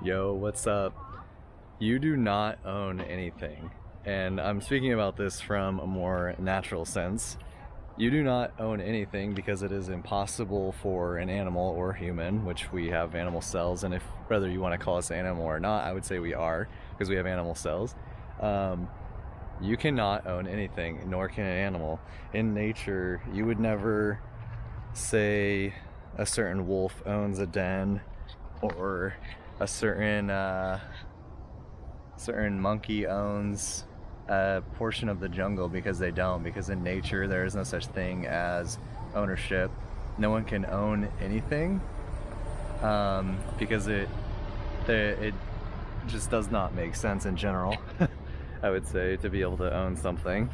Yo, what's up? You do not own anything. And I'm speaking about this from a more natural sense. You do not own anything because it is impossible for an animal or human, which we have animal cells, and if whether you want to call us an animal or not, I would say we are because we have animal cells. Um, you cannot own anything, nor can an animal. In nature, you would never say a certain wolf owns a den or a certain monkey owns a portion of the jungle, because they don't. Because in nature there is no such thing as ownership. No one can own anything, because it just does not make sense in general. I would say, to be able to own something.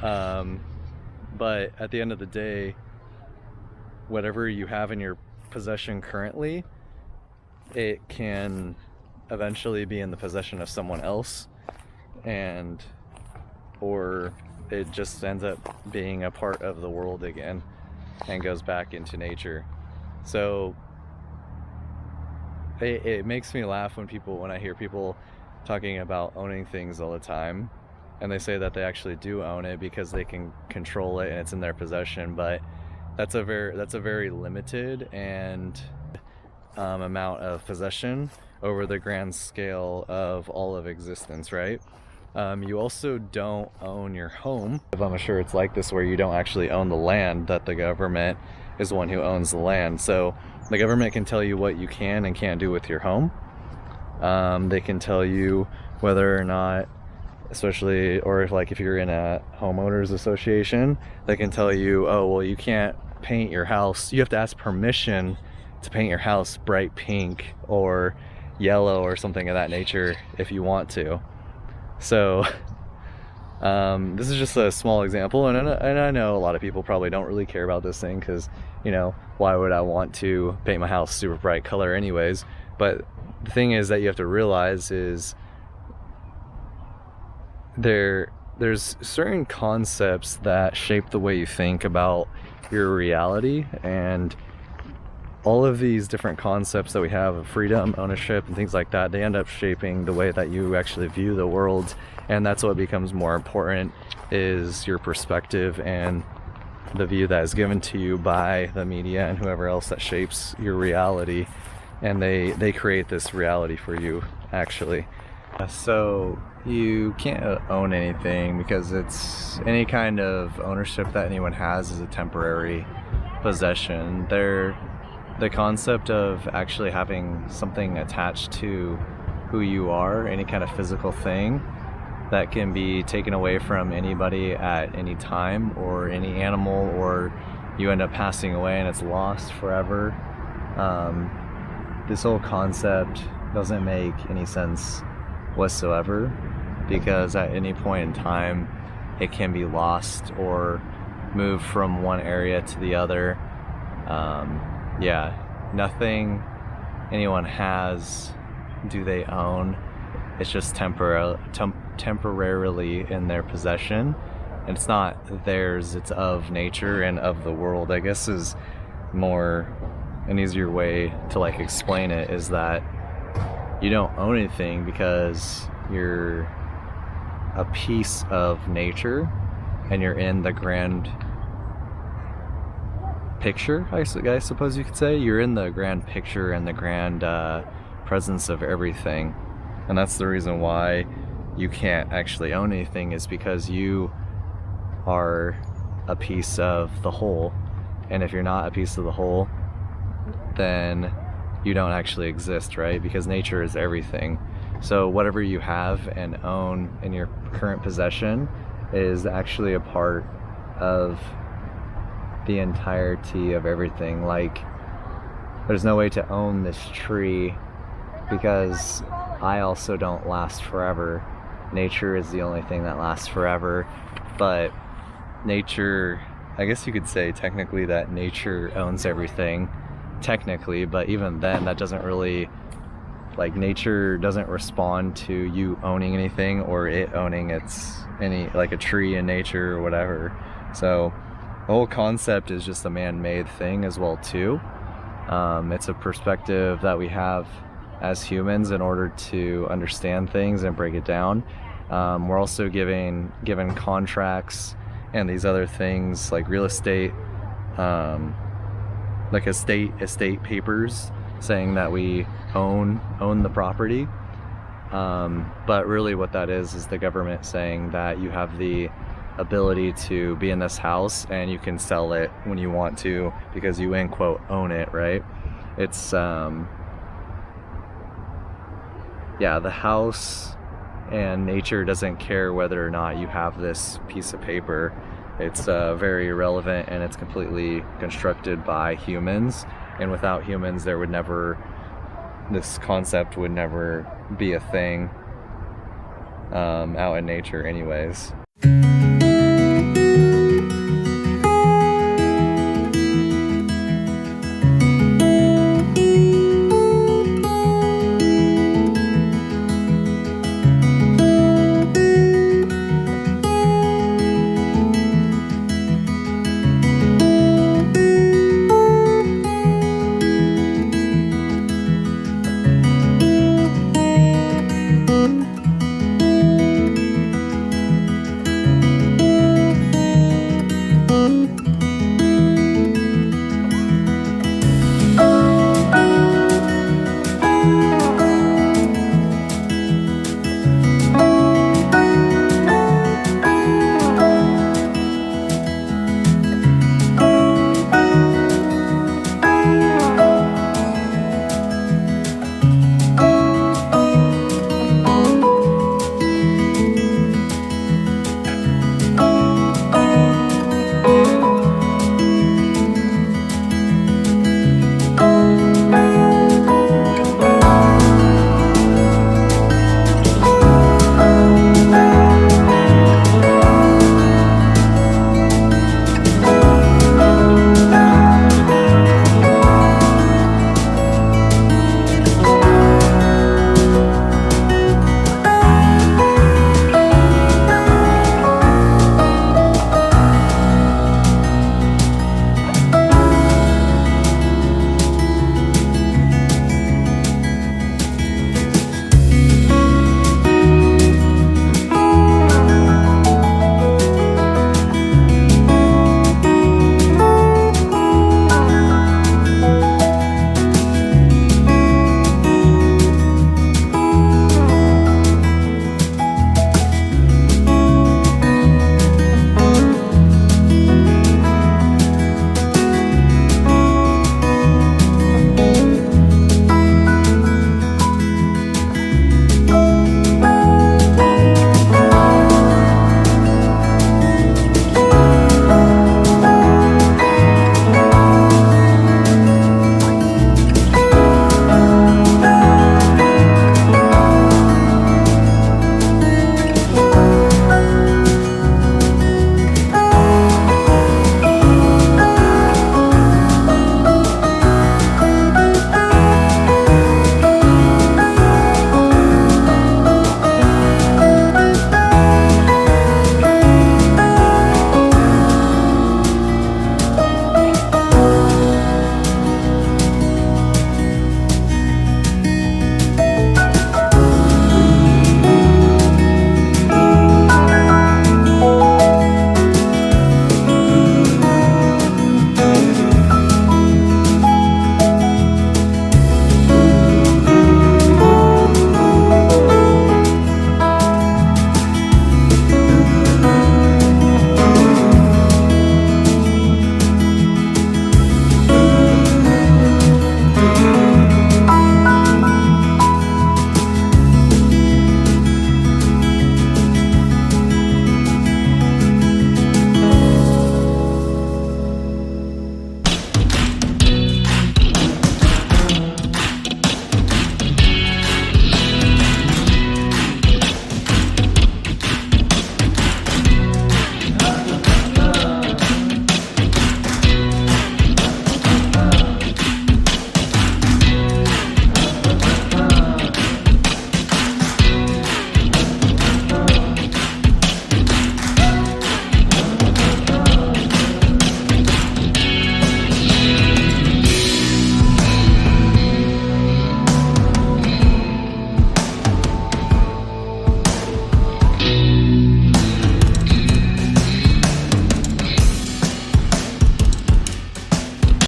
But at the end of the day, whatever you have in your possession currently, it can eventually be in the possession of someone else, and or it just ends up being a part of the world again and goes back into nature. So it makes me laugh when I hear people talking about owning things all the time, and they say that they actually do own it because they can control it and it's in their possession. But that's a very limited and amount of possession over the grand scale of all of existence, right? You also don't own your home. I'm sure it's like this, where you don't actually own the land, that the government is the one who owns the land. So the government can tell you what you can and can't do with your home. They can tell you whether or not, especially, or if you're in a homeowners association, they can tell you, oh well, you can't paint your house, you have to ask permission to paint your house bright pink or yellow or something of that nature if you want to. So this is just a small example, and I know a lot of people probably don't really care about this thing, because why would I want to paint my house super bright color anyways? But the thing is that you have to realize is there's certain concepts that shape the way you think about your reality, and all of these different concepts that we have of freedom, ownership, and things like that, they end up shaping the way that you actually view the world. And that's what becomes more important, is your perspective and the view that is given to you by the media and whoever else that shapes your reality. And they create this reality for you, actually. So you can't own anything, because it's any kind of ownership that anyone has is a temporary possession. The concept of actually having something attached to who you are, any kind of physical thing that can be taken away from anybody at any time, or any animal, or you end up passing away and it's lost forever. This whole concept doesn't make any sense whatsoever, because at any point in time it can be lost or moved from one area to the other. Nothing anyone has do they own. It's just temporarily in their possession. And it's not theirs, it's of nature and of the world, I guess, is more an easier way to explain it, is that you don't own anything because you're a piece of nature and you're in the grand picture, I suppose you could say. You're in the grand picture and the grand presence of everything. And that's the reason why you can't actually own anything, is because you are a piece of the whole. And if you're not a piece of the whole, then you don't actually exist, right? Because nature is everything. So whatever you have and own in your current possession is actually a part of the entirety of everything. There's no way to own this tree, because I also don't last forever. Nature is the only thing that lasts forever. But nature, I guess you could say technically that nature owns everything, technically, but even then, that doesn't really, nature doesn't respond to you owning anything or it owning a tree in nature or whatever. So the whole concept is just a man-made thing as well too. It's a perspective that we have as humans in order to understand things and break it down. We're also given contracts and these other things like real estate, like estate papers saying that we own the property. But really what that is the government saying that you have the ability to be in this house and you can sell it when you want to because you in quote own it, right? It's yeah, the house and nature doesn't care whether or not you have this piece of paper. It's very irrelevant, and it's completely constructed by humans, and without humans this concept would never be a thing out in nature anyways.